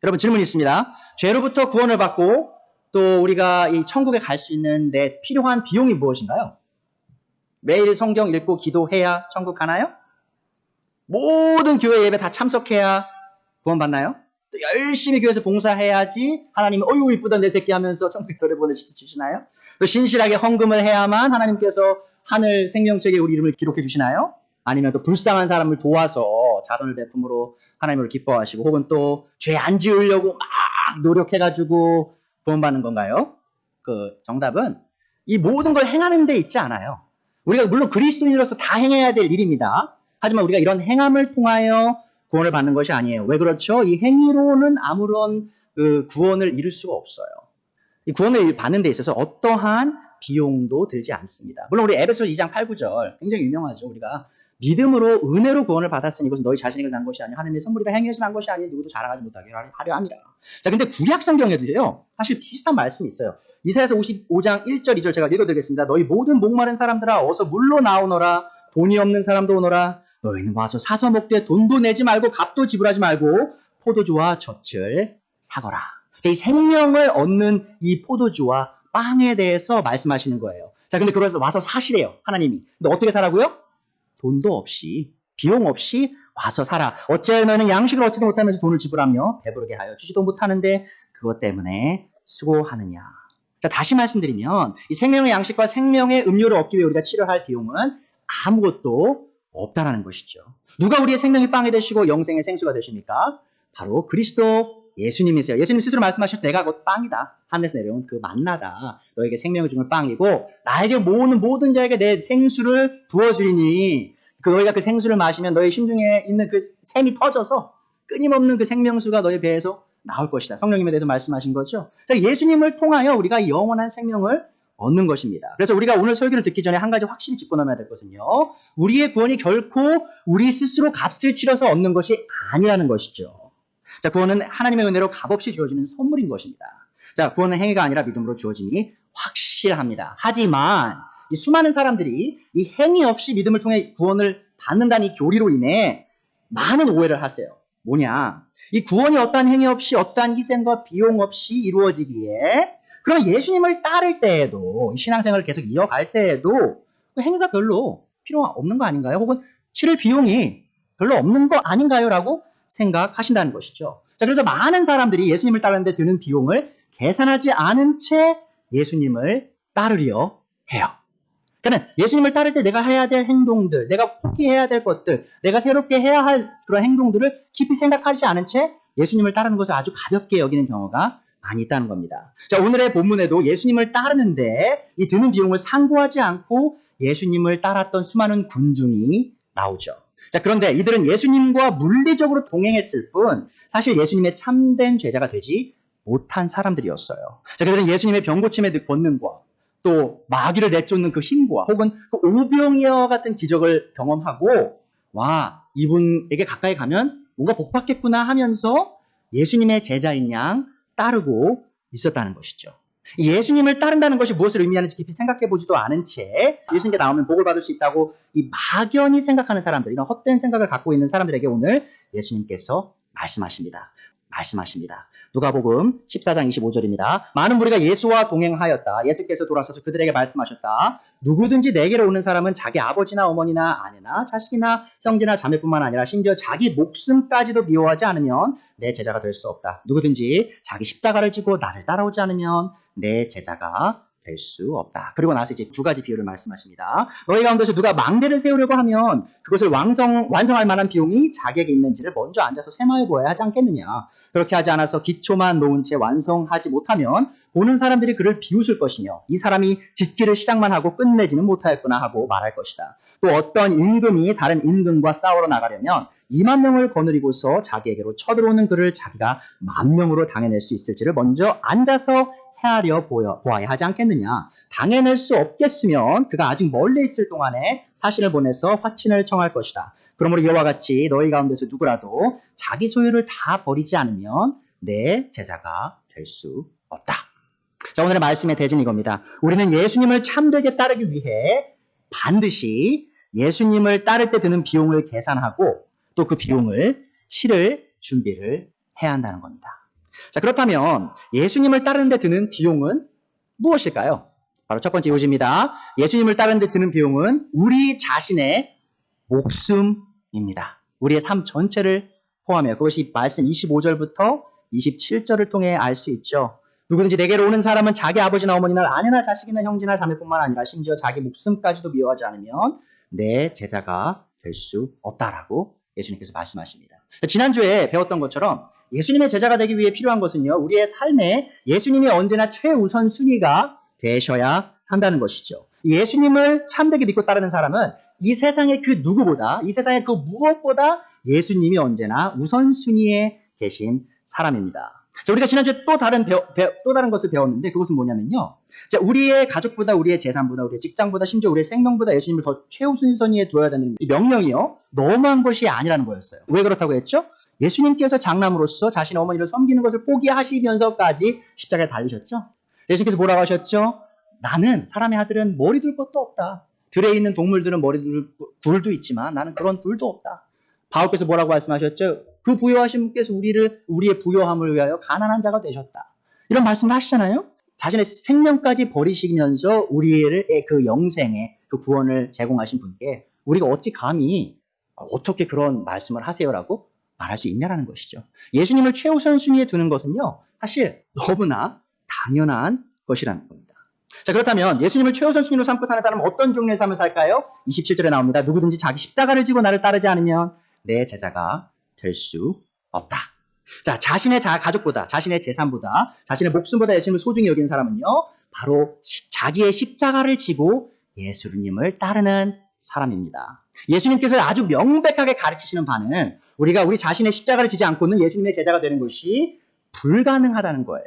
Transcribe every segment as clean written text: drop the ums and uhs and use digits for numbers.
여러분 질문이 있습니다. 죄로부터 구원을 받고 또 우리가 이 천국에 갈 수 있는 데 필요한 비용이 무엇인가요? 매일 성경 읽고 기도해야 천국 가나요? 모든 교회 예배 다 참석해야 구원 받나요? 또 열심히 교회에서 봉사해야지 하나님이 어이구 이쁘다 내 새끼 하면서 천국에 보내주시나요? 또 신실하게 헌금을 해야만 하나님께서 하늘 생명책에 우리 이름을 기록해 주시나요? 아니면 또 불쌍한 사람을 도와서 자선을 베품으로 하나님을 기뻐하시고 혹은 또 죄 안 지으려고 막 노력해가지고 구원받는 건가요? 그 정답은 이 모든 걸 행하는 데 있지 않아요. 우리가 물론 그리스도인으로서 다 행해야 될 일입니다. 하지만 우리가 이런 행함을 통하여 구원을 받는 것이 아니에요. 왜 그렇죠? 이 행위로는 아무런 구원을 이룰 수가 없어요. 이 구원을 받는 데 있어서 어떠한 비용도 들지 않습니다. 물론 우리 에베소 2장 8, 9절 굉장히 유명하죠. 우리가 믿음으로 은혜로 구원을 받았으니 이것은 너희 자신에게 난 것이 아니라 하나님의 선물이라 행위에서 난 것이 아니 누구도 자랑하지 못하게 하려 함이라. 자, 근데 구약 성경에도요. 사실 비슷한 말씀이 있어요. 이사야서 55장 1절 2절 제가 읽어드리겠습니다. 너희 모든 목마른 사람들아 어서 물로 나오너라. 돈이 없는 사람도 오너라. 너희는 와서 사서 먹되 돈도 내지 말고 값도 지불하지 말고 포도주와 젖을 사거라. 자, 이 생명을 얻는 이 포도주와 빵에 대해서 말씀하시는 거예요. 자, 근데 그래서 와서 사시래요. 하나님이. 근데 어떻게 사라고요? 돈도 없이, 비용 없이 와서 살아. 어찌하여 너는 양식을 얻지도 못하면서 돈을 지불하며 배부르게 하여 주지도 못하는데 그것 때문에 수고하느냐. 자, 다시 말씀드리면 이 생명의 양식과 생명의 음료를 얻기 위해 우리가 치료할 비용은 아무것도 없다라는 것이죠. 누가 우리의 생명의 빵이 되시고 영생의 생수가 되십니까? 바로 그리스도 예수님이세요. 예수님 스스로 말씀하실 때 내가 곧 빵이다. 하늘에서 내려온 그 만나다. 너에게 생명을 주는 빵이고 나에게 모으는 모든 자에게 내 생수를 부어주리니 너희가 그 생수를 마시면 너희 심중에 있는 그 샘이 터져서 끊임없는 그 생명수가 너희 배에서 나올 것이다. 성령님에 대해서 말씀하신 거죠. 자, 예수님을 통하여 우리가 영원한 생명을 얻는 것입니다. 그래서 우리가 오늘 설교를 듣기 전에 한 가지 확실히 짚고 넘어야 될 것은요. 우리의 구원이 결코 우리 스스로 값을 치러서 얻는 것이 아니라는 것이죠. 자, 구원은 하나님의 은혜로 값없이 주어지는 선물인 것입니다. 자, 구원은 행위가 아니라 믿음으로 주어짐이 확실합니다. 하지만 이 수많은 사람들이 이 행위 없이 믿음을 통해 구원을 받는다는 이 교리로 인해 많은 오해를 하세요. 뭐냐? 이 구원이 어떠한 행위 없이 어떠한 희생과 비용 없이 이루어지기에 그럼 예수님을 따를 때에도 신앙생활을 계속 이어갈 때에도 그 행위가 별로 필요 없는 거 아닌가요? 혹은 치를 비용이 별로 없는 거 아닌가요? 라고 생각하신다는 것이죠. 자, 그래서 많은 사람들이 예수님을 따르는데 드는 비용을 계산하지 않은 채 예수님을 따르려 해요. 그러니까 예수님을 따를 때 내가 해야 될 행동들, 내가 포기해야 될 것들, 내가 새롭게 해야 할 그런 행동들을 깊이 생각하지 않은 채 예수님을 따르는 것을 아주 가볍게 여기는 경우가 많이 있다는 겁니다. 자, 오늘의 본문에도 예수님을 따르는데 이 드는 비용을 상고하지 않고 예수님을 따랐던 수많은 군중이 나오죠. 자, 그런데 이들은 예수님과 물리적으로 동행했을 뿐 사실 예수님의 참된 제자가 되지 못한 사람들이었어요. 자, 그들은 예수님의 병고침의 본능과 또 마귀를 내쫓는 그 힘과 혹은 그 오병이어와 같은 기적을 경험하고 와, 이분에게 가까이 가면 뭔가 복받겠구나 하면서 예수님의 제자인 양 따르고 있었다는 것이죠. 예수님을 따른다는 것이 무엇을 의미하는지 깊이 생각해 보지도 않은 채 예수님께 나오면 복을 받을 수 있다고 이 막연히 생각하는 사람들, 이런 헛된 생각을 갖고 있는 사람들에게 오늘 예수님께서 말씀하십니다. 누가복음 14장 25절입니다. 많은 무리가 예수와 동행하였다. 예수께서 돌아서서 그들에게 말씀하셨다. 누구든지 내게로 오는 사람은 자기 아버지나 어머니나 아내나 자식이나 형제나 자매뿐만 아니라 심지어 자기 목숨까지도 미워하지 않으면 내 제자가 될 수 없다. 누구든지 자기 십자가를 지고 나를 따라오지 않으면 내 제자가 될 수 없다. 그리고 나서 이제 두 가지 비유를 말씀하십니다. 너희 가운데서 누가 망대를 세우려고 하면 그것을 완성할 만한 비용이 자기에게 있는지를 먼저 앉아서 셈하여 보아야 하지 않겠느냐. 그렇게 하지 않아서 기초만 놓은 채 완성하지 못하면 보는 사람들이 그를 비웃을 것이며 이 사람이 짓기를 시작만 하고 끝내지는 못하였구나 하고 말할 것이다. 또 어떤 임금이 다른 임금과 싸우러 나가려면 2만 명을 거느리고서 자기에게로 쳐들어오는 그를 자기가 10,000명으로 당해낼 수 있을지를 먼저 앉아서 헤아려 보아야 하지 않겠느냐. 당해낼 수 없겠으면 그가 아직 멀리 있을 동안에 사신을 보내서 화친을 청할 것이다. 그러므로 이와 같이 너희 가운데서 누구라도 자기 소유를 다 버리지 않으면 내 제자가 될 수 없다. 자, 오늘의 말씀의 대진이 이겁니다. 우리는 예수님을 참되게 따르기 위해 반드시 예수님을 따를 때 드는 비용을 계산하고 또 그 비용을 치를 준비를 해야 한다는 겁니다. 자, 그렇다면 예수님을 따르는 데 드는 비용은 무엇일까요? 바로 첫 번째 요지입니다. 예수님을 따르는 데 드는 비용은 우리 자신의 목숨입니다. 우리의 삶 전체를 포함해요. 그것이 말씀 25절부터 27절을 통해 알 수 있죠. 누구든지 내게로 오는 사람은 자기 아버지나 어머니나 아내나 자식이나 형제나 자매뿐만 아니라 심지어 자기 목숨까지도 미워하지 않으면 내 제자가 될 수 없다라고 예수님께서 말씀하십니다. 지난주에 배웠던 것처럼 예수님의 제자가 되기 위해 필요한 것은요, 우리의 삶에 예수님이 언제나 최우선 순위가 되셔야 한다는 것이죠. 예수님을 참되게 믿고 따르는 사람은 이 세상의 그 누구보다, 이 세상의 그 무엇보다 예수님이 언제나 우선순위에 계신 사람입니다. 자, 우리가 지난주에 또 다른 것을 배웠는데 그것은 뭐냐면요. 자, 우리의 가족보다, 우리의 재산보다, 우리의 직장보다, 심지어 우리의 생명보다 예수님을 더 최우선순위에 둬야 되는 이 명령이요, 너무한 것이 아니라는 거였어요. 왜 그렇다고 했죠? 예수님께서 장남으로서 자신의 어머니를 섬기는 것을 포기하시면서까지 십자가에 달리셨죠. 예수님께서 뭐라고 하셨죠? 나는, 사람의 아들은 머리 둘 것도 없다. 들에 있는 동물들은 머리 둘도 있지만 나는 그런 둘도 없다. 바울께서 뭐라고 말씀하셨죠? 그 부요하신 분께서 우리의 부요함을 위하여 가난한 자가 되셨다. 이런 말씀을 하시잖아요. 자신의 생명까지 버리시면서 우리의 그 영생의 그 구원을 제공하신 분께 우리가 어찌 감히 어떻게 그런 말씀을 하세요라고 말할 수 있냐라는 것이죠. 예수님을 최우선 순위에 두는 것은요, 사실 너무나 당연한 것이라는 겁니다. 자, 그렇다면 예수님을 최우선 순위로 삼고 사는 사람은 어떤 종류의 삶을 살까요? 27절에 나옵니다. 누구든지 자기 십자가를 지고 나를 따르지 않으면 내 제자가 될 수 없다. 자, 자신의 가족보다, 자신의 재산보다, 자신의 목숨보다 예수님을 소중히 여기는 사람은요, 바로 자기의 십자가를 지고 예수님을 따르는 사람입니다. 예수님께서 아주 명백하게 가르치시는 바는 우리가 우리 자신의 십자가를 지지 않고는 예수님의 제자가 되는 것이 불가능하다는 거예요.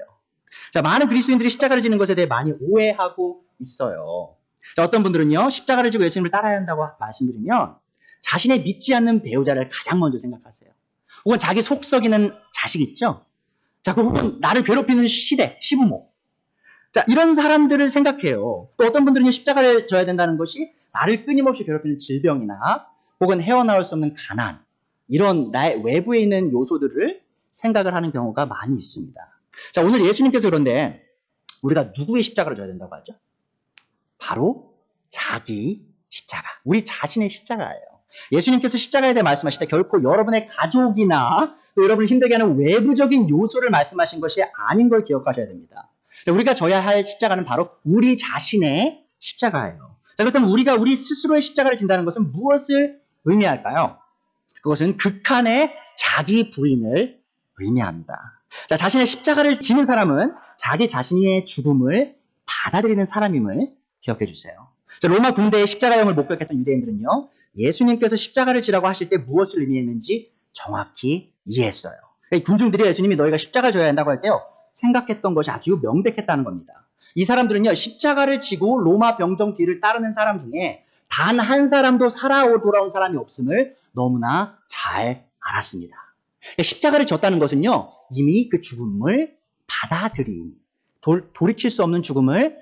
자, 많은 그리스도인들이 십자가를 지는 것에 대해 많이 오해하고 있어요. 자, 어떤 분들은요, 십자가를 지고 예수님을 따라야 한다고 말씀드리면 자신의 믿지 않는 배우자를 가장 먼저 생각하세요. 혹은 자기 속 썩이는 자식 있죠? 자, 혹은 나를 괴롭히는 시부모. 자, 이런 사람들을 생각해요. 또 어떤 분들은요, 십자가를 져야 된다는 것이 나를 끊임없이 괴롭히는 질병이나 혹은 헤어나올 수 없는 가난, 이런 나의 외부에 있는 요소들을 생각을 하는 경우가 많이 있습니다. 자, 오늘 예수님께서 그런데 우리가 누구의 십자가를 져야 된다고 하죠? 바로 자기 십자가, 우리 자신의 십자가예요. 예수님께서 십자가에 대해 말씀하실 때 결코 여러분의 가족이나 또 여러분을 힘들게 하는 외부적인 요소를 말씀하신 것이 아닌 걸 기억하셔야 됩니다. 자, 우리가 져야 할 십자가는 바로 우리 자신의 십자가예요. 자, 그렇다면 우리가 우리 스스로의 십자가를 진다는 것은 무엇을 의미할까요? 그것은 극한의 자기 부인을 의미합니다. 자, 자신의 십자가를 지는 사람은 자기 자신의 죽음을 받아들이는 사람임을 기억해 주세요. 자, 로마 군대의 십자가형을 목격했던 유대인들은요, 예수님께서 십자가를 지라고 하실 때 무엇을 의미했는지 정확히 이해했어요. 군중들이 예수님이 너희가 십자가를 져야 한다고 할 때요, 생각했던 것이 아주 명백했다는 겁니다. 이 사람들은요, 십자가를 지고 로마 병정 뒤를 따르는 사람 중에 단 한 사람도 돌아온 사람이 없음을 너무나 잘 알았습니다. 십자가를 졌다는 것은요, 이미 그 죽음을 받아들인, 돌이킬 수 없는 죽음을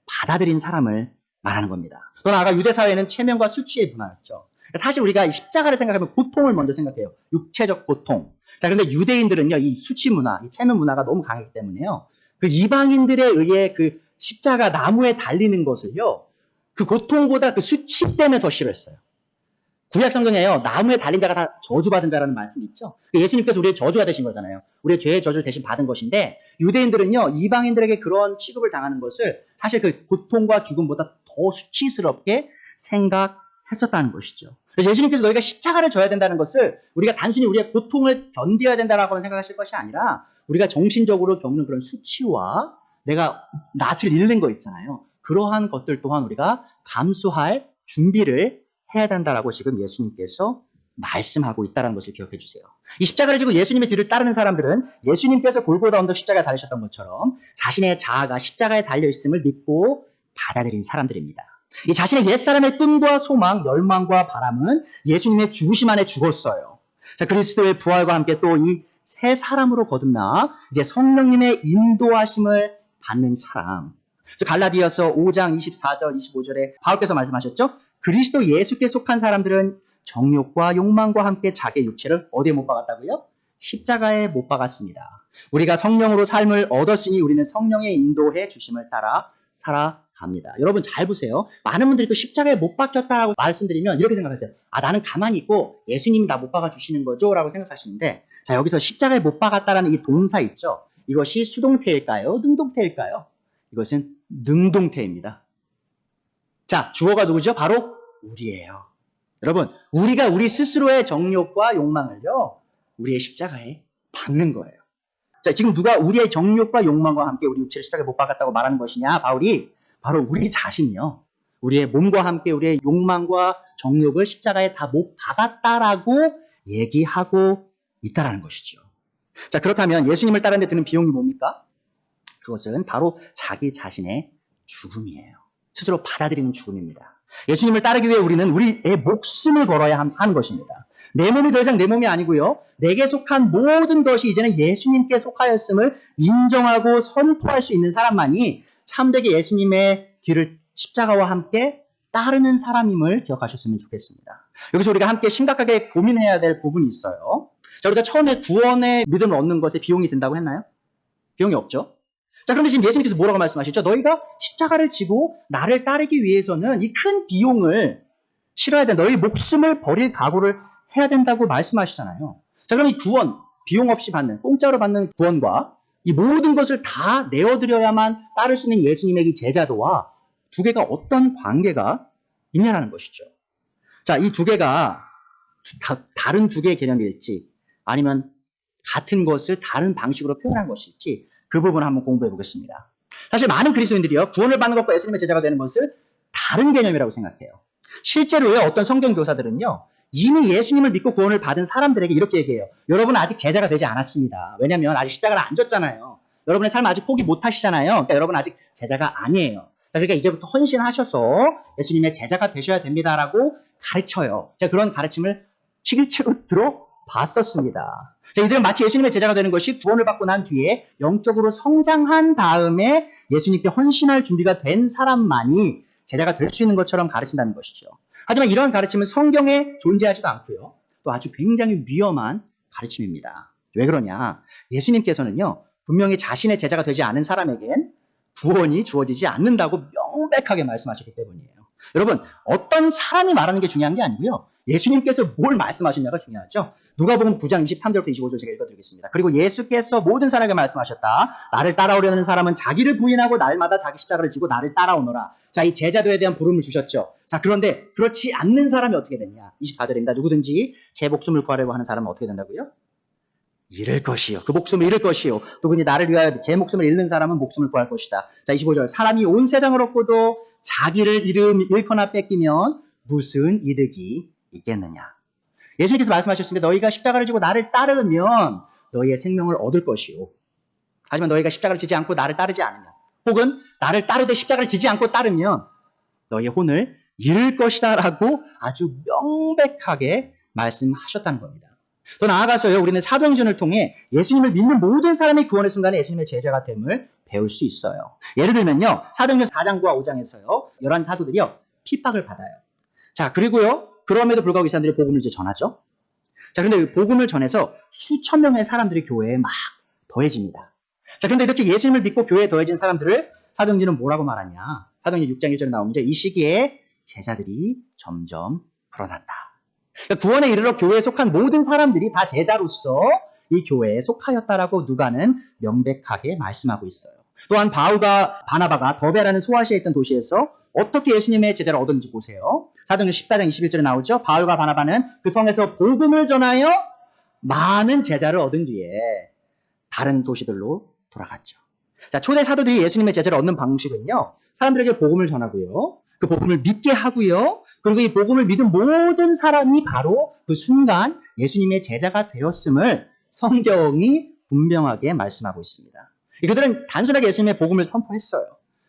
받아들인 사람을 말하는 겁니다. 또 나아가 유대 사회는 체면과 수치의 문화였죠. 사실 우리가 이 십자가를 생각하면 고통을 먼저 생각해요. 육체적 고통. 자, 그런데 유대인들은요, 이 수치 문화, 이 체면 문화가 너무 강했기 때문에요, 그 이방인들에 의해 그 십자가 나무에 달리는 것을요, 그 고통보다 그 수치 때문에 더 싫어했어요. 구약 성경에요, 나무에 달린 자가 다 저주받은 자라는 말씀이 있죠. 예수님께서 우리의 저주가 되신 거잖아요. 우리의 죄의 저주를 대신 받은 것인데, 유대인들은요, 이방인들에게 그런 취급을 당하는 것을 사실 그 고통과 죽음보다 더 수치스럽게 생각했었다는 것이죠. 그래서 예수님께서 너희가 십자가를 져야 된다는 것을 우리가 단순히 우리의 고통을 견뎌야 된다라고 생각하실 것이 아니라, 우리가 정신적으로 겪는 그런 수치와 내가 낯을 잃는 거 있잖아요. 그러한 것들 또한 우리가 감수할 준비를 해야 된다라고 지금 예수님께서 말씀하고 있다는 것을 기억해 주세요. 이 십자가를 지고 예수님의 뒤를 따르는 사람들은 예수님께서 골고다 언덕 십자가에 달리셨던 것처럼 자신의 자아가 십자가에 달려있음을 믿고 받아들인 사람들입니다. 이 자신의 옛사람의 꿈과 소망, 열망과 바람은 예수님의 죽으심 안에 죽었어요. 자, 그리스도의 부활과 함께 또 이 새 사람으로 거듭나 이제 성령님의 인도하심을 받는 사람. 그래서 갈라디아서 5장 24절, 25절에 바울께서 말씀하셨죠? 그리스도 예수께 속한 사람들은 정욕과 욕망과 함께 자기의 육체를 어디에 못 박았다고요? 십자가에 못 박았습니다. 우리가 성령으로 삶을 얻었으니 우리는 성령의 인도해 주심을 따라 살아갑니다. 여러분 잘 보세요. 많은 분들이 또 십자가에 못 박혔다라고 말씀드리면 이렇게 생각하세요. 아, 나는 가만히 있고 예수님이 나 못 박아 주시는 거죠? 라고 생각하시는데, 자, 여기서 십자가에 못 박았다라는 이 동사 있죠? 이것이 수동태일까요? 능동태일까요? 이것은 능동태입니다. 자, 주어가 누구죠? 바로 우리예요. 여러분, 우리가 우리 스스로의 정욕과 욕망을요, 우리의 십자가에 박는 거예요. 자, 지금 누가 우리의 정욕과 욕망과 함께 우리 육체를 십자가에 못 박았다고 말하는 것이냐? 바울이 바로 우리 자신이요, 우리의 몸과 함께 우리의 욕망과 정욕을 십자가에 다 못 박았다라고 얘기하고 있다라는 것이죠. 자, 그렇다면 예수님을 따르는 데 드는 비용이 뭡니까? 그것은 바로 자기 자신의 죽음이에요. 스스로 받아들이는 죽음입니다. 예수님을 따르기 위해 우리는 우리의 목숨을 걸어야 하는 것입니다. 내 몸이 더 이상 내 몸이 아니고요, 내게 속한 모든 것이 이제는 예수님께 속하였음을 인정하고 선포할 수 있는 사람만이 참되게 예수님의 뒤를 십자가와 함께 따르는 사람임을 기억하셨으면 좋겠습니다. 여기서 우리가 함께 심각하게 고민해야 될 부분이 있어요. 자, 우리가 처음에 구원의 믿음을 얻는 것에 비용이 든다고 했나요? 비용이 없죠. 자, 그런데 지금 예수님께서 뭐라고 말씀하시죠? 너희가 십자가를 지고 나를 따르기 위해서는 이 큰 비용을 치러야 된다. 너희 목숨을 버릴 각오를 해야 된다고 말씀하시잖아요. 자, 그럼 이 구원, 비용 없이 받는, 공짜로 받는 구원과 이 모든 것을 다 내어드려야만 따를 수 있는 예수님의 이 제자도와 두 개가 어떤 관계가 있냐라는 것이죠. 자, 이 두 개가 다른 두 개의 개념일지 아니면 같은 것을 다른 방식으로 표현한 것일지 그 부분을 한번 공부해 보겠습니다. 사실 많은 그리스도인들이요, 구원을 받는 것과 예수님의 제자가 되는 것을 다른 개념이라고 생각해요. 실제로요, 어떤 성경 교사들은요, 이미 예수님을 믿고 구원을 받은 사람들에게 이렇게 얘기해요. 여러분은 아직 제자가 되지 않았습니다. 왜냐하면 아직 십자가를 안 졌잖아요. 여러분의 삶 아직 포기 못 하시잖아요. 그러니까 여러분 아직 제자가 아니에요. 그러니까 이제부터 헌신하셔서 예수님의 제자가 되셔야 됩니다라고 가르쳐요. 제가 그런 가르침을 실제로 들어봤었습니다. 자, 이들은 마치 예수님의 제자가 되는 것이 구원을 받고 난 뒤에 영적으로 성장한 다음에 예수님께 헌신할 준비가 된 사람만이 제자가 될 수 있는 것처럼 가르친다는 것이죠. 하지만 이러한 가르침은 성경에 존재하지도 않고요, 또 아주 굉장히 위험한 가르침입니다. 왜 그러냐? 예수님께서는요, 분명히 자신의 제자가 되지 않은 사람에겐 구원이 주어지지 않는다고 명백하게 말씀하셨기 때문이에요. 여러분, 어떤 사람이 말하는 게 중요한 게 아니고요, 예수님께서 뭘 말씀하셨냐가 중요하죠. 누가복음 9장 23절부터 25절 제가 읽어드리겠습니다. 그리고 예수께서 모든 사람에게 말씀하셨다. 나를 따라오려는 사람은 자기를 부인하고 날마다 자기 십자가를 지고 나를 따라오너라. 자, 이 제자도에 대한 부름을 주셨죠. 자, 그런데 그렇지 않는 사람이 어떻게 되냐? 24절입니다. 누구든지 제 목숨을 구하려고 하는 사람은 어떻게 된다고요? 잃을 것이요. 그 목숨을 잃을 것이요. 누구든지 나를 위하여 제 목숨을 잃는 사람은 목숨을 구할 것이다. 자, 25절. 사람이 온 세상을 얻고도 자기를 잃거나 뺏기면 무슨 이득이 있겠느냐? 예수님께서 말씀하셨습니다. 너희가 십자가를 지고 나를 따르면 너희의 생명을 얻을 것이요. 하지만 너희가 십자가를 지지 않고 나를 따르지 않으면, 혹은 나를 따르되 십자가를 지지 않고 따르면 너희의 혼을 잃을 것이다 라고 아주 명백하게 말씀하셨다는 겁니다. 더 나아가서요, 우리는 사도행전을 통해 예수님을 믿는 모든 사람이 구원의 순간에 예수님의 제자가 됨을 배울 수 있어요. 예를 들면요, 사도행전 4장과 5장에서요, 11 사도들이요, 핍박을 받아요. 자, 그리고요, 그럼에도 불구하고 이 사람들이 복음을 이제 전하죠. 자, 그런데 복음을 전해서 수천 명의 사람들이 교회에 막 더해집니다. 자, 그런데 이렇게 예수님을 믿고 교회에 더해진 사람들을 사도행전은 뭐라고 말하냐? 사도행전 6장 1절에 나오는데, 이 시기에 제자들이 점점 불어났다. 그러니까 구원에 이르러 교회에 속한 모든 사람들이 다 제자로서 이 교회에 속하였다라고 누가는 명백하게 말씀하고 있어요. 또한 바울과 바나바가 더베라는 소아시아에 있던 도시에서 어떻게 예수님의 제자를 얻었는지 보세요. 사도행전 14장 21절에 나오죠. 바울과 바나바는 그 성에서 복음을 전하여 많은 제자를 얻은 뒤에 다른 도시들로 돌아갔죠. 자, 초대 사도들이 예수님의 제자를 얻는 방식은요, 사람들에게 복음을 전하고요, 그 복음을 믿게 하고요, 그리고 이 복음을 믿은 모든 사람이 바로 그 순간 예수님의 제자가 되었음을 성경이 분명하게 말씀하고 있습니다. 그들은 단순하게 예수님의 복음을 선포했어요.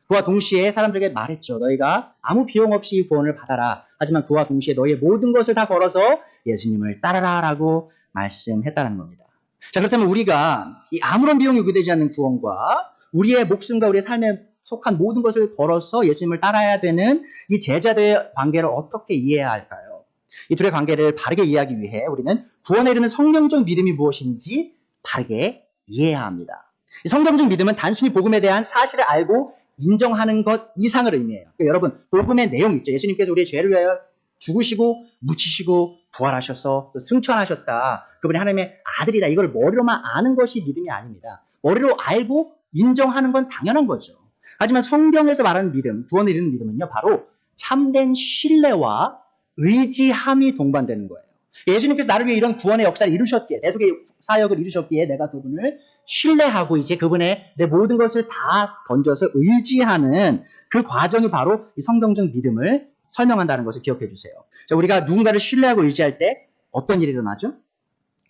그와 동시에 사람들에게 말했죠. 너희가 아무 비용 없이 구원을 받아라. 하지만 그와 동시에 너희의 모든 것을 다 걸어서 예수님을 따라라 라고 말씀했다는 겁니다. 자, 그렇다면 우리가 이 아무런 비용이 요구되지 않는 구원과 우리의 목숨과 우리의 삶에 속한 모든 것을 걸어서 예수님을 따라야 되는 이 제자들의 관계를 어떻게 이해해야 할까요? 이 둘의 관계를 바르게 이해하기 위해 우리는 구원에 이르는 성경적 믿음이 무엇인지 바르게 이해해야 합니다. 이 성경적 믿음은 단순히 복음에 대한 사실을 알고 인정하는 것 이상을 의미해요. 그러니까 여러분, 복음의 내용 있죠. 예수님께서 우리의 죄를 위하여 죽으시고 묻히시고 부활하셔서 또 승천하셨다. 그분이 하나님의 아들이다. 이걸 머리로만 아는 것이 믿음이 아닙니다. 머리로 알고 인정하는 건 당연한 거죠. 하지만 성경에서 말하는 믿음, 구원을 이루는 믿음은요, 바로 참된 신뢰와 의지함이 동반되는 거예요. 예수님께서 나를 위해 이런 구원의 역사를 이루셨기에, 대속의 사역을 이루셨기에 내가 그분을 신뢰하고 이제 그분의 내 모든 것을 다 던져서 의지하는 그 과정이 바로 이 성경적 믿음을 설명한다는 것을 기억해 주세요. 자, 우리가 누군가를 신뢰하고 의지할 때 어떤 일이 일어나죠?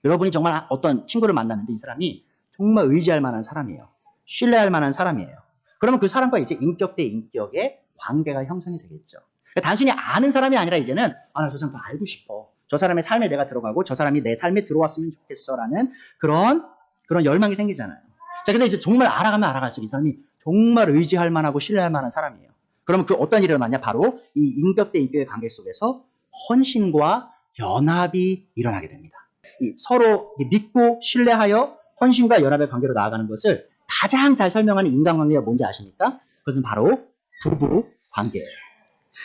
여러분이 정말 어떤 친구를 만났는데 이 사람이 정말 의지할 만한 사람이에요. 신뢰할 만한 사람이에요. 그러면 그 사람과 이제 인격 대 인격의 관계가 형성이 되겠죠. 그러니까 단순히 아는 사람이 아니라 이제는 나 저 사람 더 알고 싶어. 저 사람의 삶에 내가 들어가고 저 사람이 내 삶에 들어왔으면 좋겠어라는 그런 열망이 생기잖아요. 자, 근데 이제 정말 알아가면 알아갈수록 이 사람이 정말 의지할 만하고 신뢰할 만한 사람이에요. 그러면 그 어떤 일이 일어나냐? 바로 이 인격 대 인격의 관계 속에서 헌신과 연합이 일어나게 됩니다. 서로 믿고 신뢰하여 헌신과 연합의 관계로 나아가는 것을 가장 잘 설명하는 인간관계가 뭔지 아십니까? 그것은 바로 부부 관계예요.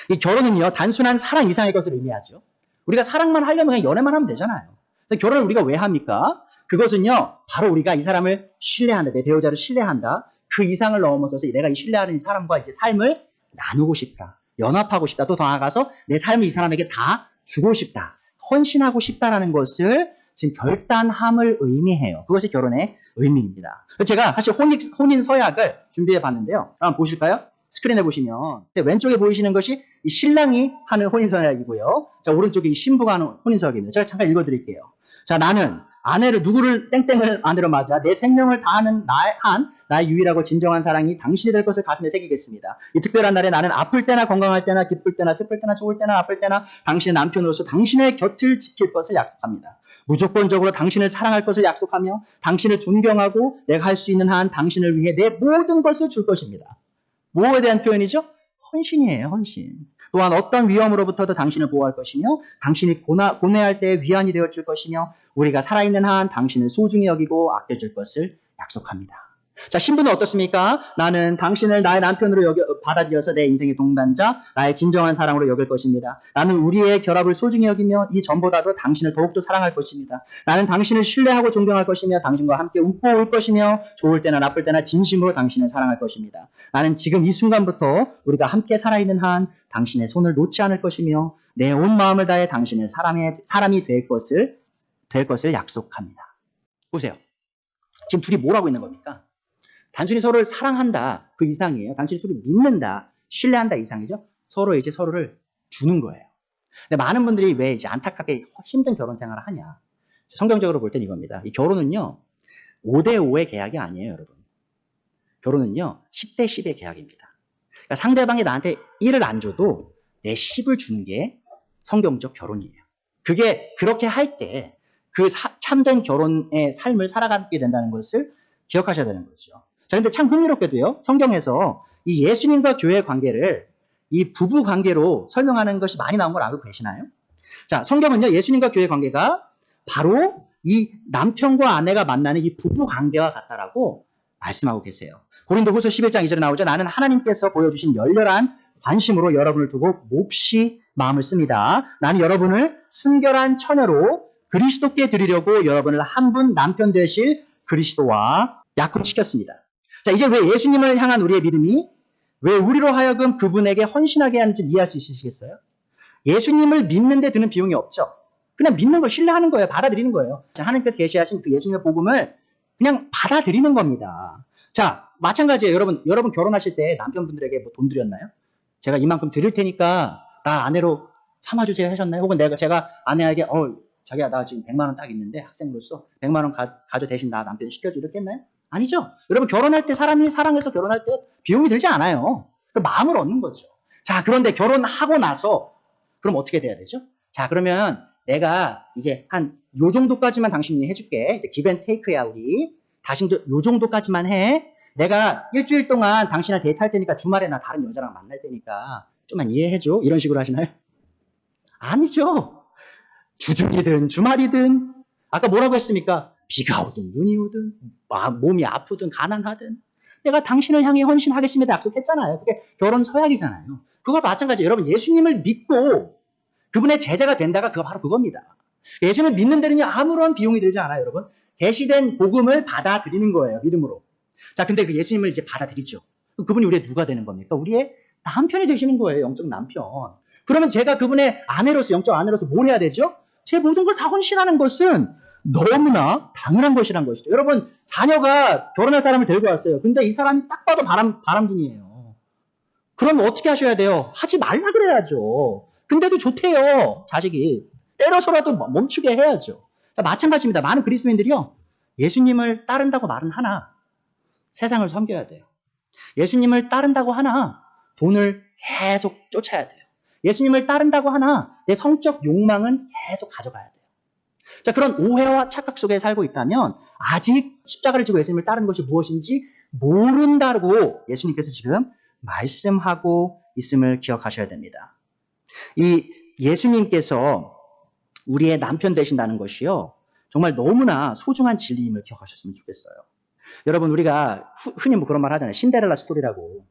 이 결혼은요, 단순한 사랑 이상의 것을 의미하죠. 우리가 사랑만 하려면 그냥 연애만 하면 되잖아요. 그래서 결혼을 우리가 왜 합니까? 그것은요, 바로 우리가 이 사람을 신뢰한다, 내 배우자를 신뢰한다. 그 이상을 넘어서서 내가 이 신뢰하는 이 사람과 이제 삶을 나누고 싶다, 연합하고 싶다, 또 더 나아가서 내 삶을 이 사람에게 다 주고 싶다, 헌신하고 싶다라는 것을 지금 결단함을 의미해요. 그것이 결혼의 의미입니다. 제가 사실 혼인 서약을 준비해 봤는데요. 한번 보실까요? 스크린에 보시면 왼쪽에 보이시는 것이 이 신랑이 하는 혼인 서약이고요. 자, 오른쪽에 이 신부가 하는 혼인 서약입니다. 제가 잠깐 읽어드릴게요. 자, 나는 아내를 누구를 땡땡을 아내로 맞아 내 생명을 다하는 나의 유일하고 진정한 사랑이 당신이 될 것을 가슴에 새기겠습니다. 이 특별한 날에 나는 아플 때나 건강할 때나 기쁠 때나 슬플 때나 좋을 때나 아플 때나 당신의 남편으로서 당신의 곁을 지킬 것을 약속합니다. 무조건적으로 당신을 사랑할 것을 약속하며 당신을 존경하고 내가 할 수 있는 한 당신을 위해 내 모든 것을 줄 것입니다. 뭐에 대한 표현이죠? 헌신이에요, 헌신. 또한 어떤 위험으로부터도 당신을 보호할 것이며 당신이 고뇌할 때 위안이 되어줄 것이며 우리가 살아있는 한 당신을 소중히 여기고 아껴줄 것을 약속합니다. 자, 신부는 어떻습니까? 나는 당신을 나의 남편으로 받아들여서 내 인생의 동반자, 나의 진정한 사랑으로 여길 것입니다. 나는 우리의 결합을 소중히 여기며 이 전보다도 당신을 더욱더 사랑할 것입니다. 나는 당신을 신뢰하고 존경할 것이며 당신과 함께 웃고 올 것이며 좋을 때나 나쁠 때나 진심으로 당신을 사랑할 것입니다. 나는 지금 이 순간부터 우리가 함께 살아있는 한 당신의 손을 놓지 않을 것이며 내 온 마음을 다해 당신의 사람이 될 것을 약속합니다. 보세요. 지금 둘이 뭐라고 있는 겁니까? 단순히 서로를 사랑한다, 그 이상이에요. 단순히 서로를 믿는다, 신뢰한다 이상이죠. 서로 이제 서로를 주는 거예요. 근데 많은 분들이 왜 이제 안타깝게 힘든 결혼 생활을 하냐? 성경적으로 볼 땐 이겁니다. 이 결혼은요, 5대5의 계약이 아니에요, 여러분. 결혼은요, 10대 10의 계약입니다. 그러니까 상대방이 나한테 1을 안 줘도 내 10을 주는 게 성경적 결혼이에요. 그게 그렇게 할 때 그 참된 결혼의 삶을 살아가게 된다는 것을 기억하셔야 되는 거죠. 자, 근데 참 흥미롭게도요, 성경에서 이 예수님과 교회의 관계를 이 부부 관계로 설명하는 것이 많이 나온 걸 알고 계시나요? 자, 성경은요, 예수님과 교회의 관계가 바로 이 남편과 아내가 만나는 이 부부 관계와 같다라고 말씀하고 계세요. 고린도후서 11장 2절에 나오죠. 나는 하나님께서 보여주신 열렬한 관심으로 여러분을 두고 몹시 마음을 씁니다. 나는 여러분을 순결한 처녀로 그리스도께 드리려고 여러분을 한 분 남편 되실 그리스도와 약혼시켰습니다. 자, 이제 왜 예수님을 향한 우리의 믿음이 왜 우리로 하여금 그분에게 헌신하게 하는지 이해할 수 있으시겠어요? 예수님을 믿는 데 드는 비용이 없죠. 그냥 믿는 거, 신뢰하는 거예요. 받아들이는 거예요. 자, 하나님께서 계시하신 그 예수님의 복음을 그냥 받아들이는 겁니다. 자, 마찬가지예요. 여러분 결혼하실 때 남편분들에게 뭐 돈 드렸나요? 제가 이만큼 드릴 테니까 나 아내로 삼아주세요 하셨나요? 혹은 제가 아내에게 자기야 나 지금 100만 원 딱 있는데 학생으로서 100만 원 가져 대신 나 남편 시켜줘 이렇게 했나요? 아니죠. 여러분 결혼할 때 사람이 사랑해서 결혼할 때 비용이 들지 않아요. 그 마음을 얻는 거죠. 자, 그런데 결혼하고 나서 그럼 어떻게 돼야 되죠? 자, 그러면 내가 이제 한 요 정도까지만 당신이 해줄게. 이제 give and take야 우리. 당신도 요 정도까지만 해. 내가 일주일 동안 당신을 데이트할 테니까 주말에 나 다른 여자랑 만날 테니까 좀만 이해해줘. 이런 식으로 하시나요? 아니죠. 주중이든 주말이든 아까 뭐라고 했습니까? 비가 오든 눈이 오든 몸이 아프든 가난하든 내가 당신을 향해 헌신하겠습니다 약속했잖아요. 그게 결혼 서약이잖아요. 그거 마찬가지예요. 여러분 예수님을 믿고 그분의 제자가 된다가 그거 바로 그겁니다. 예수님을 믿는 데는요 아무런 비용이 들지 않아요. 여러분 계시된 복음을 받아들이는 거예요. 믿음으로. 자 근데 그 예수님을 이제 받아들이죠. 그분이 우리의 누가 되는 겁니까? 우리의 남편이 되시는 거예요. 영적 남편. 그러면 제가 그분의 아내로서 영적 아내로서 뭘 해야 되죠? 제 모든 걸 다 헌신하는 것은 너무나 당연한 것이란 것이죠. 여러분 자녀가 결혼할 사람을 데리고 왔어요. 근데 이 사람이 딱 봐도 바람둥이에요. 그럼 어떻게 하셔야 돼요? 하지 말라 그래야죠. 근데도 좋대요. 자식이. 때려서라도 멈추게 해야죠. 자, 마찬가지입니다. 많은 그리스도인들이요. 예수님을 따른다고 말은 하나 세상을 섬겨야 돼요. 예수님을 따른다고 하나 돈을 계속 쫓아야 돼요. 예수님을 따른다고 하나 내 성적 욕망은 계속 가져가야 돼요. 자, 그런 오해와 착각 속에 살고 있다면 아직 십자가를 지고 예수님을 따르는 것이 무엇인지 모른다고 예수님께서 지금 말씀하고 있음을 기억하셔야 됩니다. 이 예수님께서 우리의 남편 되신다는 것이요. 정말 너무나 소중한 진리임을 기억하셨으면 좋겠어요. 여러분 우리가 흔히 뭐 그런 말 하잖아요. 신데렐라 스토리라고.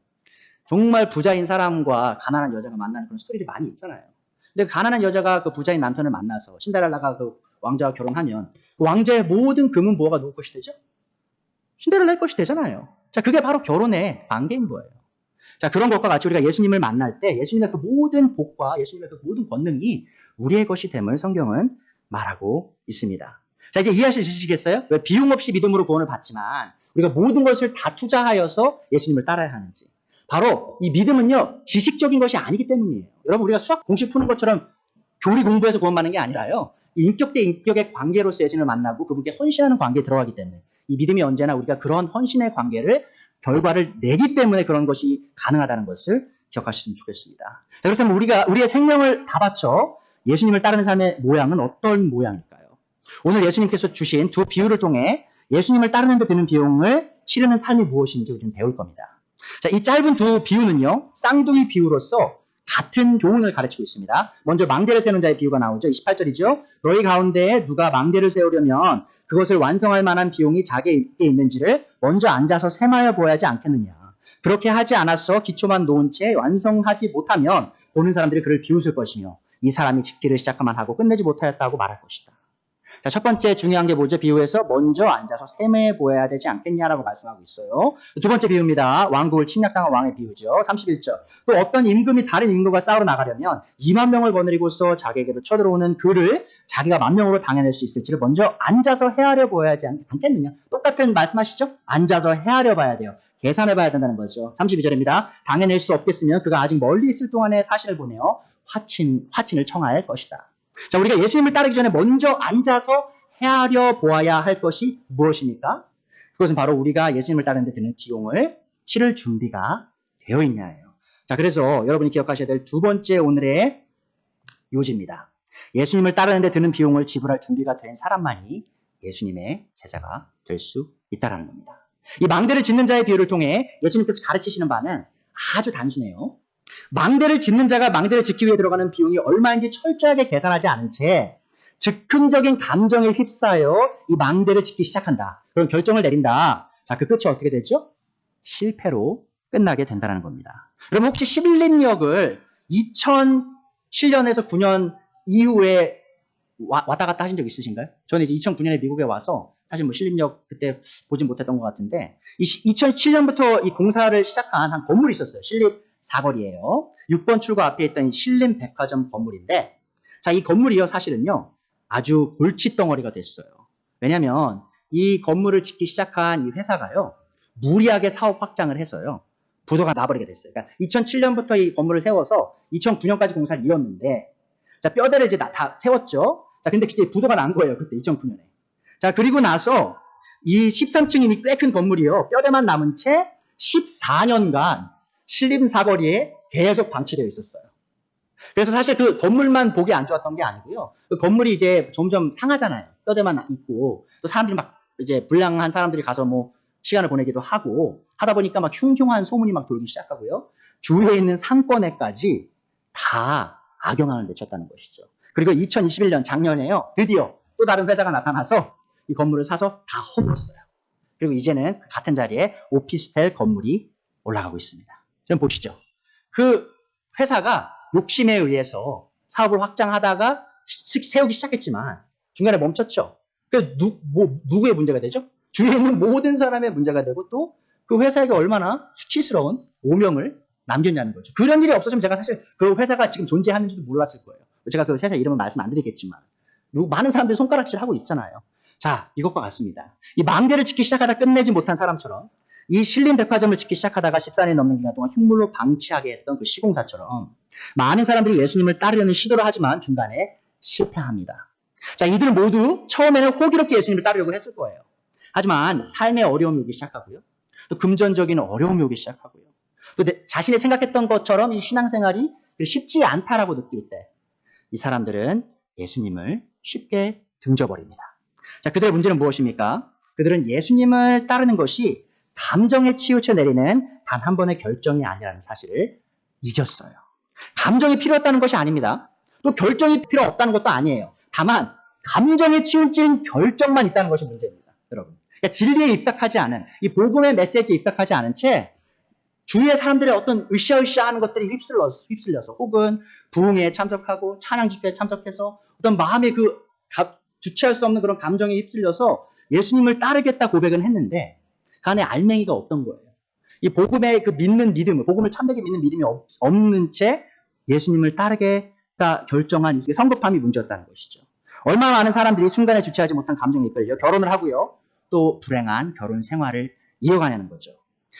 정말 부자인 사람과 가난한 여자가 만나는 그런 스토리들이 많이 있잖아요. 근데 그 가난한 여자가 그 부자인 남편을 만나서 신데렐라가 그 왕자와 결혼하면 그 왕자의 모든 금은 뭐가 누구 것이 되죠? 신데렐라의 것이 되잖아요. 자, 그게 바로 결혼의 관계인 거예요. 자, 그런 것과 같이 우리가 예수님을 만날 때 예수님의 그 모든 복과 예수님의 그 모든 권능이 우리의 것이 됨을 성경은 말하고 있습니다. 자, 이제 이해할 수 있으시겠어요? 왜 비용 없이 믿음으로 구원을 받지만 우리가 모든 것을 다 투자하여서 예수님을 따라야 하는지. 바로 이 믿음은요, 지식적인 것이 아니기 때문이에요. 여러분, 우리가 수학 공식 푸는 것처럼 교리 공부해서 구원받는 게 아니라요. 인격 대 인격의 관계로서 예수님을 만나고 그분께 헌신하는 관계에 들어가기 때문에 이 믿음이 언제나 우리가 그런 헌신의 관계를 결과를 내기 때문에 그런 것이 가능하다는 것을 기억하셨으면 좋겠습니다. 자, 그렇다면 우리의 생명을 다 바쳐 예수님을 따르는 삶의 모양은 어떤 모양일까요? 오늘 예수님께서 주신 두 비유를 통해 예수님을 따르는 데 드는 비용을 치르는 삶이 무엇인지 우리는 배울 겁니다. 자, 이 짧은 두 비유는요, 쌍둥이 비유로서 같은 교훈을 가르치고 있습니다. 먼저 망대를 세우는 자의 비유가 나오죠. 28절이죠. 너희 가운데 누가 망대를 세우려면 그것을 완성할 만한 비용이 자기에게 있는지를 먼저 앉아서 셈하여 보아야 하지 않겠느냐. 그렇게 하지 않아서 기초만 놓은 채 완성하지 못하면 보는 사람들이 그를 비웃을 것이며 이 사람이 짓기를 시작만 하고 끝내지 못하였다고 말할 것이다. 자, 첫 번째 중요한 게 뭐죠? 비유에서 먼저 앉아서 셈해 보아야 되지 않겠냐라고 말씀하고 있어요. 두 번째 비유입니다. 왕국을 침략당한 왕의 비유죠. 31절. 또 어떤 임금이 다른 임금과 싸우러 나가려면 2만 명을 거느리고서 자기에게로 쳐들어오는 그를 자기가 1만 명으로 당해낼 수 있을지를 먼저 앉아서 헤아려 보아야 하지 않겠느냐. 똑같은 말씀하시죠? 앉아서 헤아려 봐야 돼요. 계산해 봐야 된다는 거죠. 32절입니다. 당해낼 수 없겠으면 그가 아직 멀리 있을 동안에 사신을 보내어 화친을 청할 것이다. 자, 우리가 예수님을 따르기 전에 먼저 앉아서 헤아려 보아야 할 것이 무엇입니까? 그것은 바로 우리가 예수님을 따르는 데 드는 비용을 치를 준비가 되어 있냐예요. 자, 그래서 여러분이 기억하셔야 될 두 번째 오늘의 요지입니다. 예수님을 따르는 데 드는 비용을 지불할 준비가 된 사람만이 예수님의 제자가 될 수 있다는 겁니다. 이 망대를 짓는 자의 비유를 통해 예수님께서 가르치시는 바는 아주 단순해요. 망대를 짓는 자가 망대를 짓기 위해 들어가는 비용이 얼마인지 철저하게 계산하지 않은 채 즉흥적인 감정에 휩싸여 이 망대를 짓기 시작한다. 그런 결정을 내린다. 자, 그 끝이 어떻게 되죠? 실패로 끝나게 된다는 겁니다. 여러분 혹시 신림역을 2007년에서 9년 이후에 왔다 갔다 하신 적 있으신가요? 저는 이제 2009년에 미국에 와서 사실 뭐 신림역 그때 보진 못했던 것 같은데 2007년부터 이 공사를 시작한 한 건물이 있었어요. 신림 사거리예요. 6번 출구 앞에 있던 신림 백화점 건물인데 자, 이 건물이요 사실은요 아주 골칫덩어리가 됐어요. 왜냐하면 이 건물을 짓기 시작한 이 회사가요 무리하게 사업 확장을 해서요 부도가 나버리게 됐어요. 그러니까 2007년부터 이 건물을 세워서 2009년까지 공사를 이었는데 자, 뼈대를 이제 다 세웠죠. 자, 근데 이제 부도가 난 거예요. 그때 2009년에. 자, 그리고 나서 이 13층이니 꽤 큰 건물이요. 뼈대만 남은 채 14년간 신림 사거리에 계속 방치되어 있었어요. 그래서 사실 그 건물만 보기 안 좋았던 게 아니고요. 그 건물이 이제 점점 상하잖아요. 뼈대만 있고 또 사람들이 막 이제 불량한 사람들이 가서 뭐 시간을 보내기도 하고 하다 보니까 막 흉흉한 소문이 막 돌기 시작하고요. 주위에 있는 상권에까지 다 악영향을 미쳤다는 것이죠. 그리고 2021년 작년에요. 드디어 또 다른 회사가 나타나서 이 건물을 사서 다 헐었어요. 그리고 이제는 같은 자리에 오피스텔 건물이 올라가고 있습니다. 좀 보시죠. 그 회사가 욕심에 의해서 사업을 확장하다가 세우기 시작했지만 중간에 멈췄죠. 그래서 누구의 문제가 되죠? 주위에 있는 모든 사람의 문제가 되고 또 그 회사에게 얼마나 수치스러운 오명을 남겼냐는 거죠. 그런 일이 없었으면 제가 사실 그 회사가 지금 존재하는지도 몰랐을 거예요. 제가 그 회사 이름은 말씀 안 드리겠지만 많은 사람들이 손가락질 하고 있잖아요. 자, 이것과 같습니다. 이 망대를 짓기 시작하다 끝내지 못한 사람처럼 이 신림 백화점을 짓기 시작하다가 14년이 넘는 기간 동안 흉물로 방치하게 했던 그 시공사처럼 많은 사람들이 예수님을 따르려는 시도를 하지만 중간에 실패합니다. 자, 이들은 모두 처음에는 호기롭게 예수님을 따르려고 했을 거예요. 하지만 삶의 어려움이 오기 시작하고요. 또 금전적인 어려움이 오기 시작하고요. 또 자신이 생각했던 것처럼 이 신앙생활이 쉽지 않다라고 느낄 때 이 사람들은 예수님을 쉽게 등져버립니다. 자, 그들의 문제는 무엇입니까? 그들은 예수님을 따르는 것이 감정에 치우쳐 내리는 단 한 번의 결정이 아니라는 사실을 잊었어요. 감정이 필요했다는 것이 아닙니다. 또 결정이 필요 없다는 것도 아니에요. 다만 감정에 치우친 결정만 있다는 것이 문제입니다. 여러분. 그러니까 진리에 입각하지 않은, 이 복음의 메시지에 입각하지 않은 채 주위의 사람들의 어떤 으쌰으쌰하는 것들이 휩쓸려서 혹은 부흥회에 참석하고 찬양 집회에 참석해서 어떤 마음의 주체할 수 없는 그런 감정에 휩쓸려서 예수님을 따르겠다 고백은 했는데 그 안에 알맹이가 없던 거예요. 이 복음의 그 믿는 믿음을, 복음을 참되게 믿는 믿음이 없는 채 예수님을 따르겠다 결정한 이 성급함이 문제였다는 것이죠. 얼마나 많은 사람들이 순간에 주체하지 못한 감정에 이끌려 결혼을 하고요. 또 불행한 결혼 생활을 이어가냐는 거죠.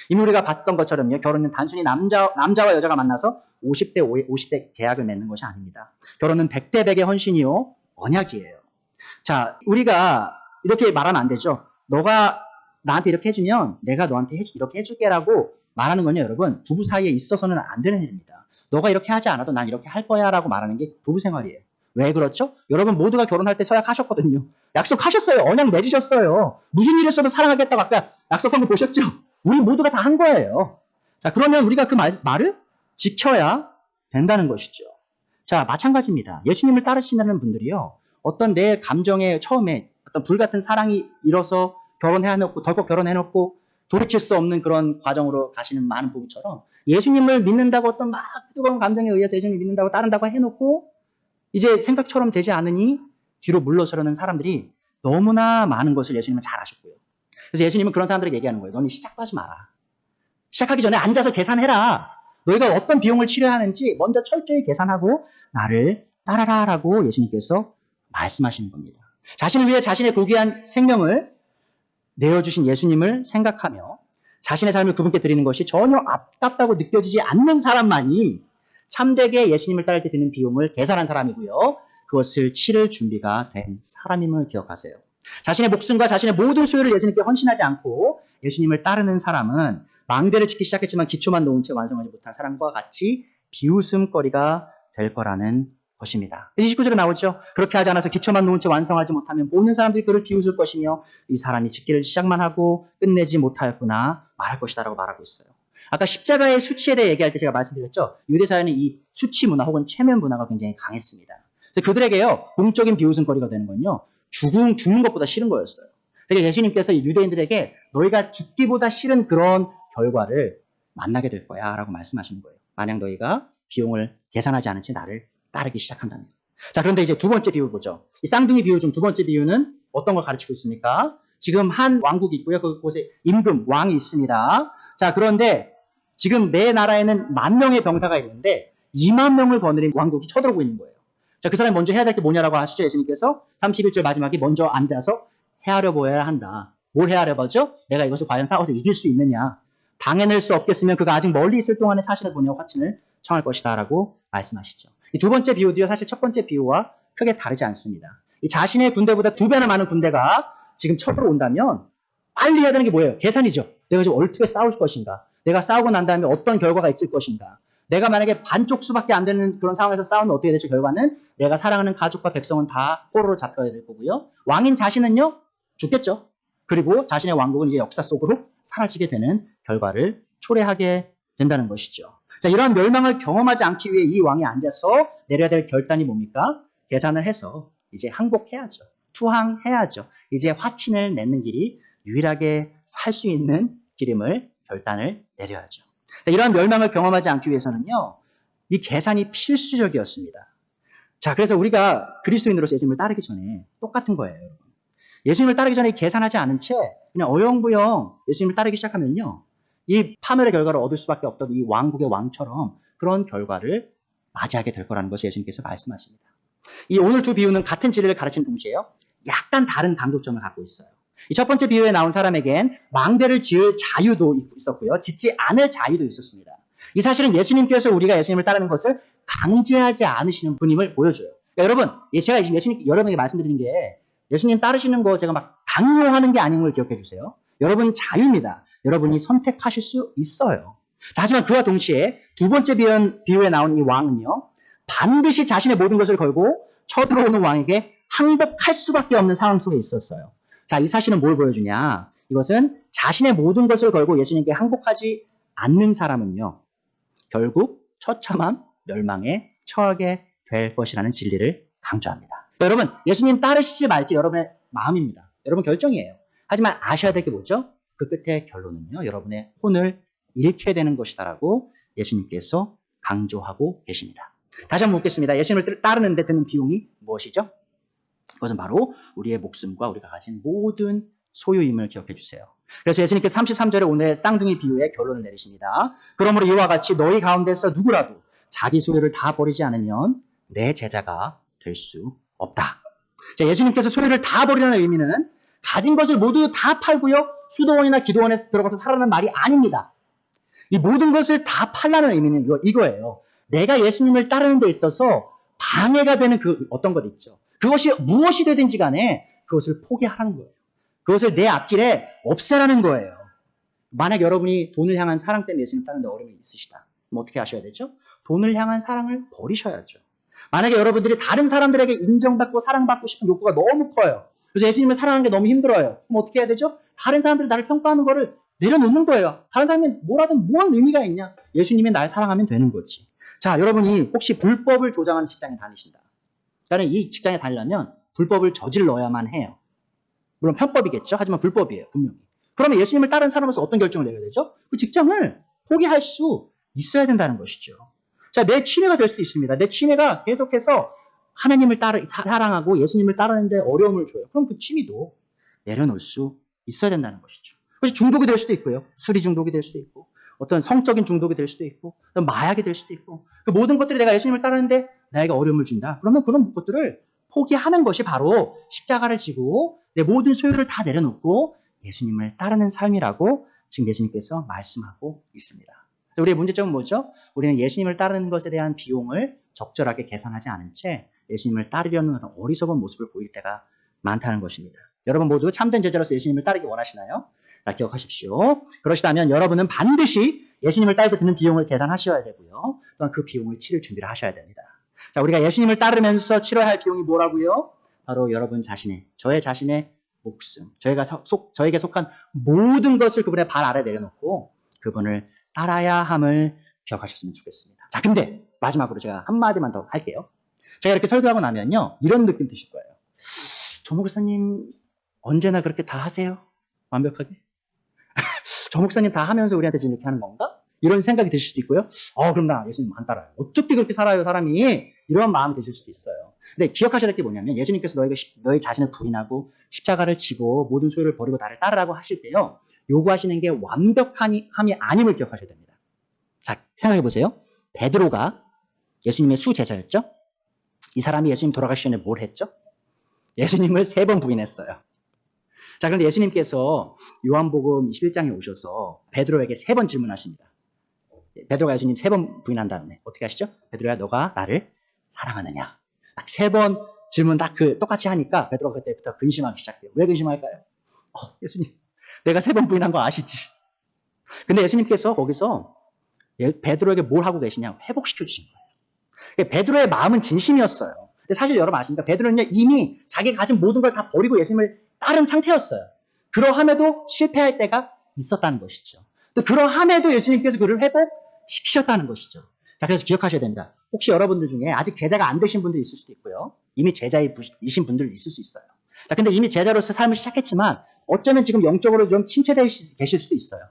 이미 우리가 봤던 것처럼요. 결혼은 단순히 남자와 여자가 만나서 50대 계약을 맺는 것이 아닙니다. 결혼은 100대 100의 헌신이요. 언약이에요. 자, 우리가 이렇게 말하면 안 되죠. 너가 나한테 이렇게 해주면 내가 너한테 이렇게 해줄게라고 말하는 건요. 여러분, 부부 사이에 있어서는 안 되는 일입니다. 너가 이렇게 하지 않아도 난 이렇게 할 거야 라고 말하는 게 부부 생활이에요. 왜 그렇죠? 여러분 모두가 결혼할 때 서약하셨거든요. 약속하셨어요. 언약 맺으셨어요. 무슨 일 있어도 사랑하겠다고 아까 약속한 거 보셨죠? 우리 모두가 다 한 거예요. 자, 그러면 우리가 그 말을 지켜야 된다는 것이죠. 자, 마찬가지입니다. 예수님을 따르시는 분들이요. 어떤 내 감정에 처음에 어떤 불같은 사랑이 일어서 결혼해놓고 덜컥 결혼해놓고 돌이킬 수 없는 그런 과정으로 가시는 많은 부부처럼 예수님을 믿는다고 어떤 막 뜨거운 감정에 의해서 예수님을 믿는다고 따른다고 해놓고 이제 생각처럼 되지 않으니 뒤로 물러서려는 사람들이 너무나 많은 것을 예수님은 잘 아셨고요. 그래서 예수님은 그런 사람들에게 얘기하는 거예요. 너는 시작도 하지 마라. 시작하기 전에 앉아서 계산해라. 너희가 어떤 비용을 치러야 하는지 먼저 철저히 계산하고 나를 따라라라고 예수님께서 말씀하시는 겁니다. 자신을 위해 자신의 고귀한 생명을 내어주신 예수님을 생각하며 자신의 삶을 그분께 드리는 것이 전혀 아깝다고 느껴지지 않는 사람만이 참되게 예수님을 따를 때 드는 비용을 계산한 사람이고요. 그것을 치를 준비가 된 사람임을 기억하세요. 자신의 목숨과 자신의 모든 소유를 예수님께 헌신하지 않고 예수님을 따르는 사람은 망대를 짓기 시작했지만 기초만 놓은 채 완성하지 못한 사람과 같이 비웃음거리가 될 거라는 것입니다. 29절에 나오죠. 그렇게 하지 않아서 기초만 놓은 채 완성하지 못하면 모든 사람들이 그를 비웃을 것이며 이 사람이 짓기를 시작만 하고 끝내지 못하였구나 말할 것이다 라고 말하고 있어요. 아까 십자가의 수치에 대해 얘기할 때 제가 말씀드렸죠. 유대사회는 이 수치 문화 혹은 체면 문화가 굉장히 강했습니다. 그래서 그들에게요. 공적인 비웃음거리가 되는 건요. 죽는 것보다 싫은 거였어요. 그러니까 예수님께서 이 유대인들에게 너희가 죽기보다 싫은 그런 결과를 만나게 될 거야 라고 말씀하시는 거예요. 만약 너희가 비용을 계산하지 않은 채 나를 따르기 시작한다면. 자, 그런데 이제 두 번째 비유 보죠. 이 쌍둥이 비유 중 두 번째 비유는 어떤 걸 가르치고 있습니까? 지금 한 왕국이 있고요. 그곳에 임금, 왕이 있습니다. 자, 그런데 지금 내 나라에는 10,000명의 병사가 있는데 20,000명을 거느린 왕국이 쳐들어오고 있는 거예요. 자, 그 사람이 먼저 해야 될 게 뭐냐라고 하시죠. 예수님께서 31절 마지막에 먼저 앉아서 헤아려 보아야 한다. 뭘 헤아려 보죠? 내가 이것을 과연 싸워서 이길 수 있느냐. 당해낼 수 없겠으면 그가 아직 멀리 있을 동안에 사신을 보내어 화친을 청할 것이다 라고 말씀하시죠. 이 두 번째 비유도요. 사실 첫 번째 비유와 크게 다르지 않습니다. 이 자신의 군대보다 2배나 많은 군대가 지금 쳐들어온다면 빨리 해야 되는 게 뭐예요? 계산이죠. 내가 지금 어떻게 싸울 것인가. 내가 싸우고 난 다음에 어떤 결과가 있을 것인가. 내가 만약에 반쪽 수밖에 안 되는 그런 상황에서 싸우면 어떻게 될지 결과는 내가 사랑하는 가족과 백성은 다 포로로 잡혀야 될 거고요. 왕인 자신은요. 죽겠죠. 그리고 자신의 왕국은 이제 역사 속으로 사라지게 되는 결과를 초래하게 된다는 것이죠. 자, 이러한 멸망을 경험하지 않기 위해 이 왕이 앉아서 내려야 될 결단이 뭡니까? 계산을 해서 이제 항복해야죠. 투항해야죠. 이제 화친을 맺는 길이 유일하게 살 수 있는 길임을 결단을 내려야죠. 자, 이러한 멸망을 경험하지 않기 위해서는요, 이 계산이 필수적이었습니다. 자, 그래서 우리가 그리스도인으로서 예수님을 따르기 전에 똑같은 거예요, 여러분. 예수님을 따르기 전에 계산하지 않은 채 그냥 어영부영 예수님을 따르기 시작하면요, 이 파멸의 결과를 얻을 수밖에 없던 이 왕국의 왕처럼 그런 결과를 맞이하게 될 거라는 것을 예수님께서 말씀하십니다. 이 오늘 두 비유는 같은 진리를 가르치는 동시에요, 약간 다른 강조점을 갖고 있어요. 이 첫 번째 비유에 나온 사람에겐 망대를 지을 자유도 있었고요, 짓지 않을 자유도 있었습니다. 이 사실은 예수님께서 우리가 예수님을 따르는 것을 강제하지 않으시는 분임을 보여줘요. 그러니까 여러분, 제가 예수님 여러분에게 말씀드리는 게 예수님 따르시는 거 제가 막 강요하는 게 아닌 걸 기억해 주세요. 여러분 자유입니다. 여러분이 선택하실 수 있어요. 자, 하지만 그와 동시에 두 번째 비유에 나온 이 왕은요, 반드시 자신의 모든 것을 걸고 쳐들어오는 왕에게 항복할 수밖에 없는 상황 속에 있었어요. 자, 이 사실은 뭘 보여주냐? 이것은 자신의 모든 것을 걸고 예수님께 항복하지 않는 사람은요, 결국 처참한 멸망에 처하게 될 것이라는 진리를 강조합니다. 여러분, 예수님 따르시지 말지 여러분의 마음입니다. 여러분 결정이에요. 하지만 아셔야 될 게 뭐죠? 그 끝의 결론은요, 여러분의 혼을 잃게 되는 것이다라고 예수님께서 강조하고 계십니다. 다시 한번 묻겠습니다. 예수님을 따르는 데 드는 비용이 무엇이죠? 그것은 바로 우리의 목숨과 우리가 가진 모든 소유임을 기억해 주세요. 그래서 예수님께서 33절에 오늘의 쌍둥이 비유의 결론을 내리십니다. 그러므로 이와 같이 너희 가운데서 누구라도 자기 소유를 다 버리지 않으면 내 제자가 될 수 없다. 자, 예수님께서 소유를 다 버리라는 의미는 가진 것을 모두 다 팔고요, 수도원이나 기도원에 들어가서 살아라는 말이 아닙니다. 이 모든 것을 다 팔라는 의미는 이거예요. 내가 예수님을 따르는 데 있어서 방해가 되는 그 어떤 것 있죠. 그것이 무엇이 되든지 간에 그것을 포기하라는 거예요. 그것을 내 앞길에 없애라는 거예요. 만약 여러분이 돈을 향한 사랑 때문에 예수님 따르는데 어려움이 있으시다, 그럼 어떻게 하셔야 되죠? 돈을 향한 사랑을 버리셔야죠. 만약에 여러분들이 다른 사람들에게 인정받고 사랑받고 싶은 욕구가 너무 커요. 그래서 예수님을 사랑하는 게 너무 힘들어요. 그럼 어떻게 해야 되죠? 다른 사람들이 나를 평가하는 거를 내려놓는 거예요. 다른 사람이 뭐라든 뭔 의미가 있냐? 예수님이 날 사랑하면 되는 거지. 자, 여러분이 혹시 불법을 조장하는 직장에 다니신다. 나는 이 직장에 다니려면 불법을 저질러야만 해요. 물론 편법이겠죠. 하지만 불법이에요, 분명히. 그러면 예수님을 따르는 사람으로서 어떤 결정을 내려야 되죠? 그 직장을 포기할 수 있어야 된다는 것이죠. 자, 내 취미가 될 수도 있습니다. 내 취미가 계속해서 하나님을 사랑하고 예수님을 따르는데 어려움을 줘요. 그럼 그 취미도 내려놓을 수 있어야 된다는 것이죠. 그래서 중독이 될 수도 있고요. 술이 중독이 될 수도 있고, 어떤 성적인 중독이 될 수도 있고, 어떤 마약이 될 수도 있고, 그 모든 것들이 내가 예수님을 따르는데 나에게 어려움을 준다. 그러면 그런 것들을 포기하는 것이 바로 십자가를 지고 내 모든 소유를 다 내려놓고 예수님을 따르는 삶이라고 지금 예수님께서 말씀하고 있습니다. 우리의 문제점은 뭐죠? 우리는 예수님을 따르는 것에 대한 비용을 적절하게 계산하지 않은 채 예수님을 따르려는 어리석은 모습을 보일 때가 많다는 것입니다. 여러분 모두 참된 제자로서 예수님을 따르기 원하시나요? 자, 기억하십시오. 그러시다면 여러분은 반드시 예수님을 따르게 드는 비용을 계산하셔야 되고요, 또한 그 비용을 치를 준비를 하셔야 됩니다. 자, 우리가 예수님을 따르면서 치러야 할 비용이 뭐라고요? 바로 여러분 자신의, 저의 자신의 목숨, 저에게 속한 모든 것을 그분의 발 아래 내려놓고 그분을 따라야 함을 기억하셨으면 좋겠습니다. 자, 근데 마지막으로 제가 한마디만 더 할게요. 제가 이렇게 설교하고 나면요, 이런 느낌 드실 거예요. 조 목사님 언제나 그렇게 다 하세요? 완벽하게? 조 목사님 다 하면서 우리한테 지금 이렇게 하는 건가? 이런 생각이 드실 수도 있고요. 그럼 나 예수님 안 따라요. 어떻게 그렇게 살아요, 사람이? 이런 마음이 드실 수도 있어요. 근데 기억하셔야 될 게 뭐냐면, 예수님께서 너희 자신을 부인하고 십자가를 지고 모든 소유를 버리고 나를 따르라고 하실 때요, 요구하시는 게 완벽함이 아님을 기억하셔야 됩니다. 자, 생각해 보세요. 베드로가 예수님의 수제자였죠? 이 사람이 예수님 돌아가시기 전에 뭘 했죠? 예수님을 3번 부인했어요. 자, 그런데 예수님께서 요한복음 21장에 오셔서 베드로에게 3번 질문하십니다. 베드로가 예수님 3번 부인한 다음에 어떻게 하시죠? 베드로야, 너가 나를 사랑하느냐? 딱 3번 질문 딱 똑같이 하니까 베드로가 그때부터 근심하기 시작해요. 왜 근심할까요? 예수님, 내가 3번 부인한 거 아시지? 근데 예수님께서 거기서 베드로에게 뭘 하고 계시냐? 회복시켜 주신 거예요. 베드로의 마음은 진심이었어요. 근데 사실 여러분 아십니까? 베드로는요, 이미 자기가 가진 모든 걸 다 버리고 예수님을 따른 상태였어요. 그러함에도 실패할 때가 있었다는 것이죠. 또 그러함에도 예수님께서 그를 회복시키셨다는 것이죠. 자, 그래서 기억하셔야 됩니다. 혹시 여러분들 중에 아직 제자가 안 되신 분도 있을 수도 있고요. 이미 제자이신 분들 있을 수 있어요. 자, 근데 이미 제자로서 삶을 시작했지만 어쩌면 지금 영적으로 좀 침체되어 계실 수도 있어요.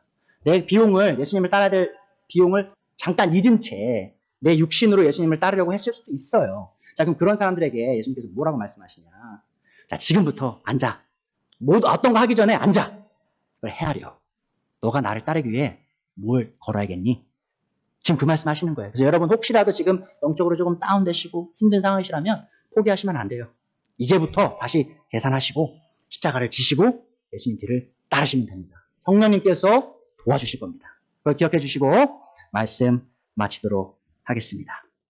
내 비용을, 예수님을 따라야 될 비용을 잠깐 잊은 채 내 육신으로 예수님을 따르려고 했을 수도 있어요. 자, 그럼 그런 사람들에게 예수님께서 뭐라고 말씀하시냐. 자, 지금부터 앉아. 어떤 거 하기 전에 앉아. 그걸 헤아려. 너가 나를 따르기 위해 뭘 걸어야겠니? 지금 그 말씀 하시는 거예요. 그래서 여러분 혹시라도 지금 영적으로 조금 다운되시고 힘든 상황이시라면 포기하시면 안 돼요. 이제부터 다시 계산하시고 십자가를 지시고 예수님 길을 따르시면 됩니다. 성령님께서 도와주실 겁니다. 그걸 기억해 주시고 말씀 마치도록 하겠습니다.